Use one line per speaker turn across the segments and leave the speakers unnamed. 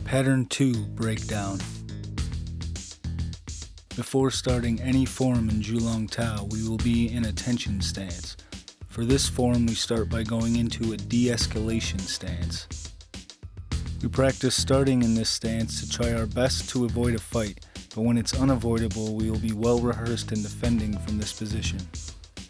Pattern 2 Breakdown. Before starting any form in Jiǔlóng Tao, we will be in a tension stance. For this form, we start by going into a de-escalation stance. We practice starting in this stance to try our best to avoid a fight, but when it's unavoidable, we will be well rehearsed in defending from this position.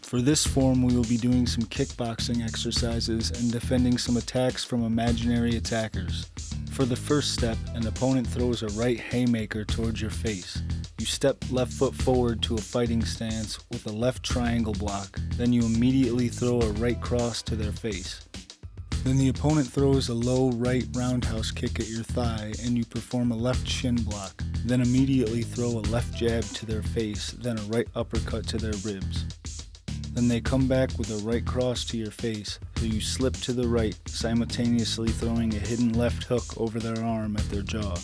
For this form, we will be doing some kickboxing exercises and defending some attacks from imaginary attackers. For the first step, an opponent throws a right haymaker towards your face. You step left foot forward to a fighting stance with a left triangle block. Then you immediately throw a right cross to their face. Then the opponent throws a low right roundhouse kick at your thigh and you perform a left shin block. Then immediately throw a left jab to their face, then a right uppercut to their ribs. Then they come back with a right cross to your face, so you slip to the right, simultaneously throwing a hidden left hook over their arm at their jaw.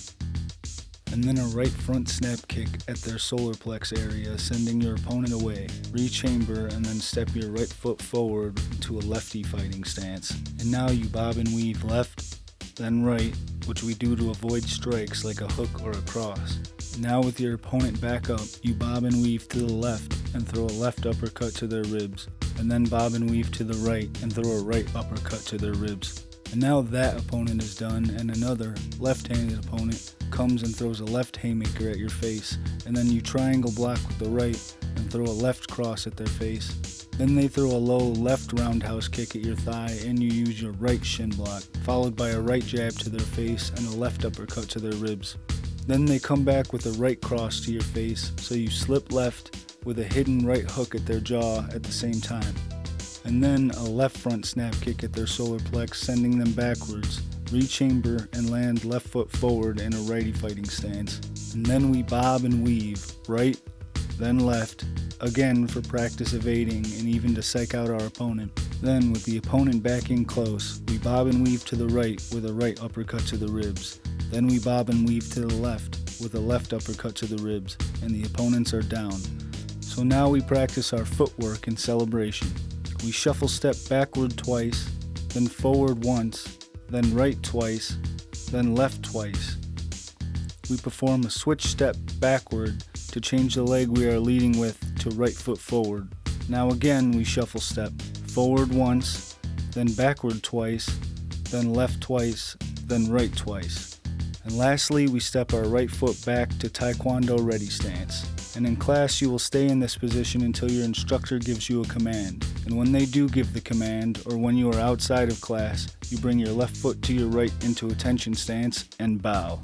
And then a right front snap kick at their solar plex area, sending your opponent away. Rechamber and then step your right foot forward into a lefty fighting stance. And now you bob and weave left, then right, which we do to avoid strikes like a hook or a cross. Now with your opponent back up, you bob and weave to the left and throw a left uppercut to their ribs, and then bob and weave to the right and throw a right uppercut to their ribs. And now that opponent is done and another left-handed opponent comes and throws a left haymaker at your face, and then you triangle block with the right and throw a left cross at their face. Then they throw a low left roundhouse kick at your thigh and you use your right shin block, followed by a right jab to their face and a left uppercut to their ribs. Then they come back with a right cross to your face, so you slip left with a hidden right hook at their jaw at the same time. And then a left front snap kick at their solar plex, sending them backwards, rechamber and land left foot forward in a righty fighting stance. And then we bob and weave, right, then left, again for practice evading and even to psych out our opponent. Then with the opponent back in close, we bob and weave to the right with a right uppercut to the ribs. Then we bob and weave to the left with a left uppercut to the ribs, and the opponents are down. So now we practice our footwork in celebration. We shuffle step backward twice, then forward once, then right twice, then left twice. We perform a switch step backward to change the leg we are leading with to right foot forward. Now again we shuffle step forward once, then backward twice, then left twice, then right twice. And lastly, we step our right foot back to Taekwondo ready stance. And in class, you will stay in this position until your instructor gives you a command. And when they do give the command, or when you are outside of class, you bring your left foot to your right into a tension stance and bow.